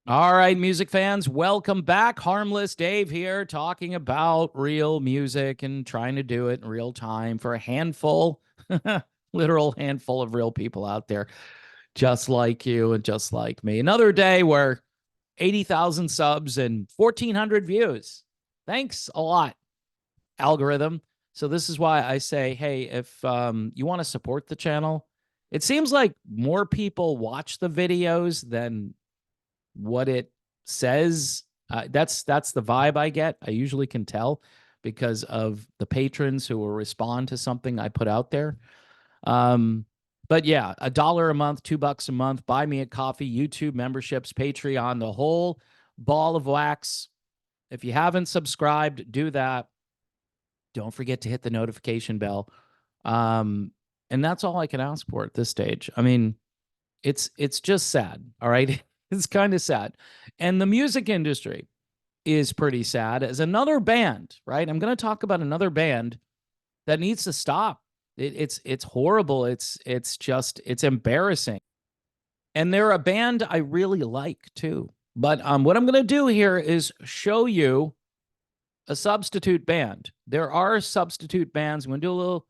All right, music fans, welcome back. Harmless Dave here, talking about real music and trying to do it in real time for a handful, literal handful of real people out there, just like you and just like me. Another day where 80,000 subs and 1,400 views. Thanks a lot, algorithm. So this is why I say, hey, if you want to support the channel, it seems like more people watch the videos than what it says. That's the vibe I get. I usually can tell because of the patrons who will respond to something I put out there. Um, but yeah, $1 a month, $2 a month, buy me a coffee, YouTube memberships, Patreon, the whole ball of wax. If you haven't subscribed, do that. Don't forget to hit the notification bell. Um, and that's all I can ask for at this stage. I mean, it's just sad, all right? It's kind of sad. And the music industry is pretty sad as another band, right? I'm going to talk about another band that needs to stop. It's horrible. It's embarrassing. And they're a band I really like too. But what I'm going to do here is show you a substitute band. There are substitute bands. I'm going to do a little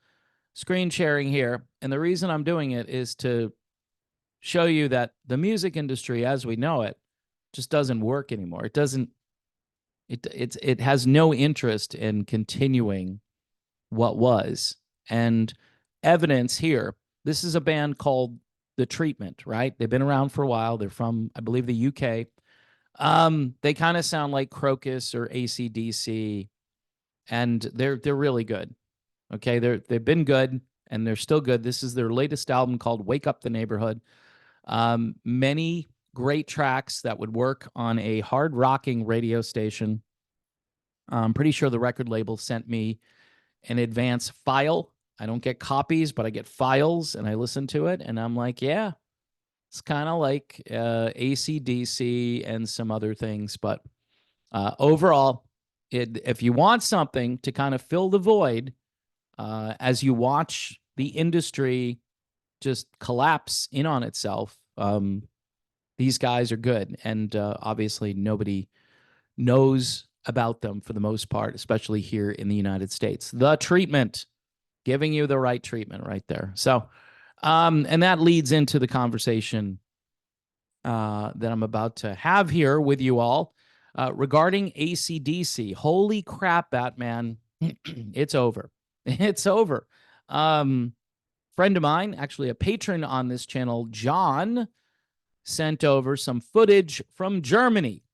screen sharing here. And the reason I'm doing it is to show you that the music industry as we know it just doesn't work anymore. It has no interest in continuing what was. And evidence here, this is a band called The Treatment, right? They've been around for a while. They're from, I believe, the UK. They kind of sound like Crocus or ACDC, and they're really good. Okay, they've been good and they're still good. This is their latest album called Wake Up the Neighborhood. Many great tracks that would work on a hard rocking radio station. I'm pretty sure the record label sent me an advance file. I don't get copies, but I get files and I listen to it. And I'm like, yeah, it's kind of like ACDC and some other things. But overall, if you want something to kind of fill the void as you watch the industry just collapse in on itself, these guys are good. And obviously, nobody knows about them for the most part, especially here in the United States. The Treatment, giving you the right treatment right there. So, and that leads into the conversation that I'm about to have here with you all regarding ACDC. Holy crap, Batman. It's over. It's over. Friend of mine, actually a patron on this channel, John, sent over some footage from Germany.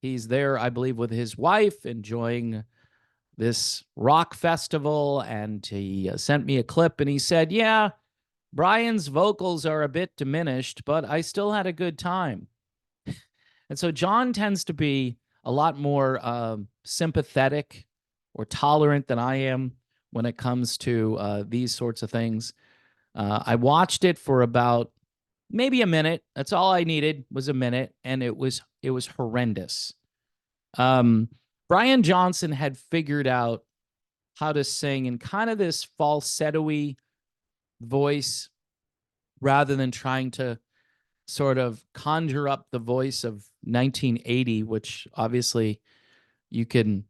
He's there, I believe, with his wife, enjoying this rock festival, and he sent me a clip, and he said, yeah, Brian's vocals are a bit diminished, but I still had a good time. And so John tends to be a lot more sympathetic or tolerant than I am when it comes to these sorts of things. I watched it for about maybe a minute. That's all I needed was a minute, and it was horrendous. Brian Johnson had figured out how to sing in kind of this falsetto-y voice rather than trying to sort of conjure up the voice of 1980, which obviously you can,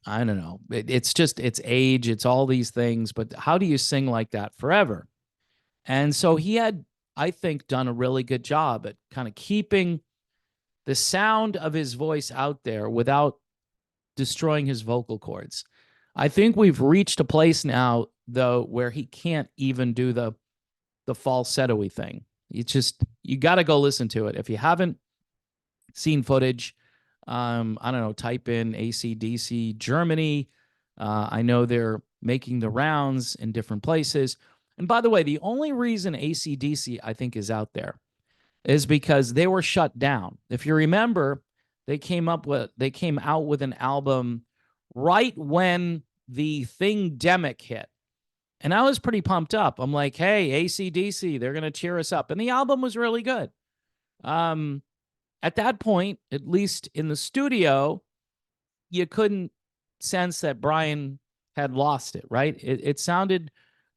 I don't know. It's just, it's age, it's all these things, but how do you sing like that forever? And so he had, I think, done a really good job at kind of keeping the sound of his voice out there without destroying his vocal cords. I think we've reached a place now, though, where he can't even do the falsetto-y thing. You got to go listen to it. If you haven't seen footage, I don't know, type in ACDC Germany. I know they're making the rounds in different places. And by the way, the only reason ACDC, I think, is out there is because they were shut down. If you remember, they came out with an album right when the thing-demic hit. And I was pretty pumped up. I'm like, hey, ACDC, they're going to cheer us up. And the album was really good. At that point, at least in the studio, you couldn't sense that Brian had lost it, right? It sounded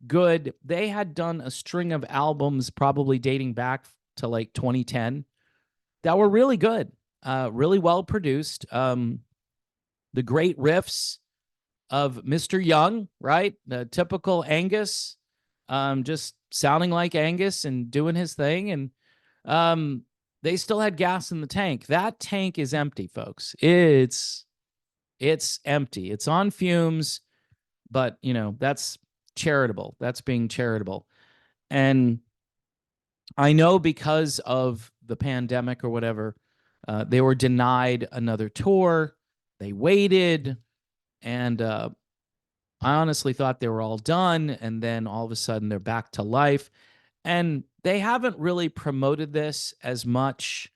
good. They had done a string of albums probably dating back to like 2010 that were really good. really well produced. The great riffs of Mr. Young, right? The typical Angus, just sounding like Angus and doing his thing. And they still had gas in the tank. That tank is empty, folks. It's empty. It's on fumes, but that's charitable. That's being charitable. And I know because of the pandemic or whatever, they were denied another tour. They waited, and I honestly thought they were all done. And then all of a sudden, they're back to life. And they haven't really promoted this as much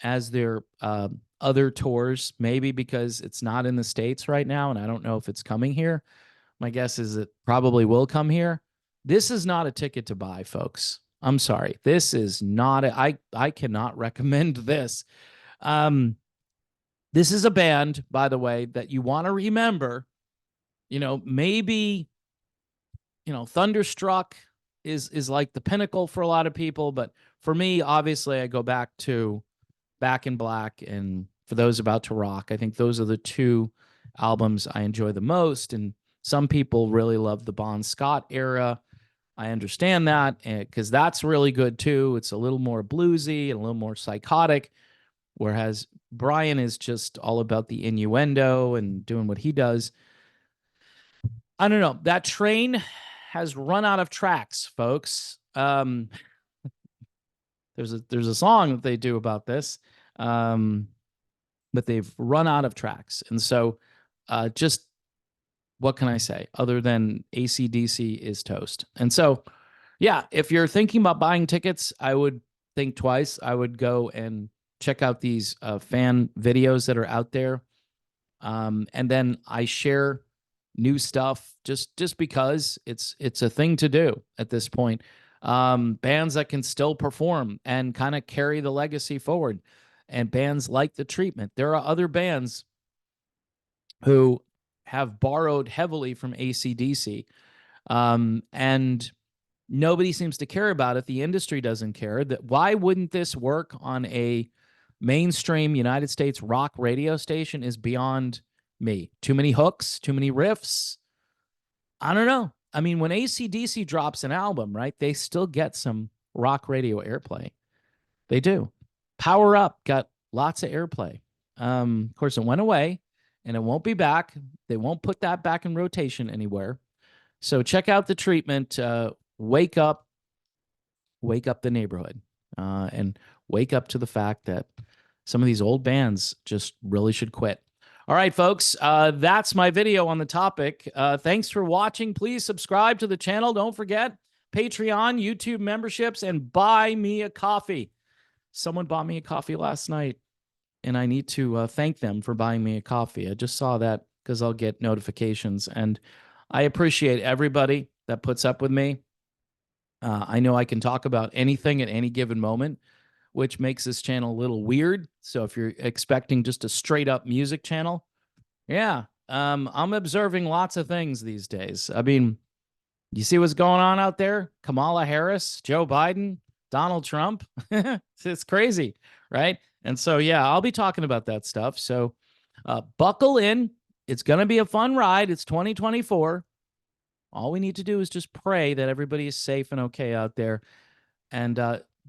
as their other tours, maybe because it's not in the States right now. And I don't know if it's coming here. My guess is it probably will come here. This is not a ticket to buy, folks. I'm sorry. This is not I cannot recommend this. Um this is a band, by the way, that you want to remember. Maybe Thunderstruck is like the pinnacle for a lot of people, but for me, obviously, I go back to Back in Black and For Those About to Rock. I think those are the two albums I enjoy the most. And some people really love the Bon Scott era. I understand that because that's really good too. It's a little more bluesy and a little more psychotic, whereas Brian is just all about the innuendo and doing what he does. I don't know. That train has run out of tracks, folks. There's a song that they do about this, but they've run out of tracks, and so just what can I say other than ACDC is toast? And so, yeah, if you're thinking about buying tickets, I would think twice. I would go and check out these fan videos that are out there, and then I share new stuff just because it's a thing to do at this point. Bands that can still perform and kind of carry the legacy forward, and bands like The Treatment. There are other bands who have borrowed heavily from ACDC, and nobody seems to care about it. The industry doesn't care. That why wouldn't this work on a mainstream United States rock radio station is beyond me. Too many hooks, too many riffs. I don't know. I mean, when ACDC drops an album, right, they still get some rock radio airplay. They do. Power Up got lots of airplay. Of course, it went away and it won't be back. They won't put that back in rotation anywhere. So check out The Treatment. Wake up the neighborhood, and wake up to the fact that some of these old bands just really should quit. All right, folks, that's my video on the topic. Thanks for watching. Please subscribe to the channel. Don't forget Patreon, YouTube memberships, and buy me a coffee. Someone bought me a coffee last night, and I need to thank them for buying me a coffee. I just saw that because I'll get notifications, and I appreciate everybody that puts up with me. I know I can talk about anything at any given moment, which makes this channel a little weird. So if you're expecting just a straight up music channel, yeah, I'm observing lots of things these days. I mean, you see what's going on out there? Kamala Harris, Joe Biden, Donald Trump. It's crazy, right? And so, yeah, I'll be talking about that stuff. So buckle in. It's going to be a fun ride. It's 2024. All we need to do is just pray that everybody is safe and okay out there. And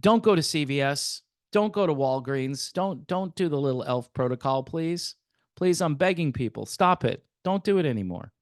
don't go to CVS. Don't go to Walgreens. Don't do the little elf protocol, please. Please, I'm begging people. Stop it. Don't do it anymore.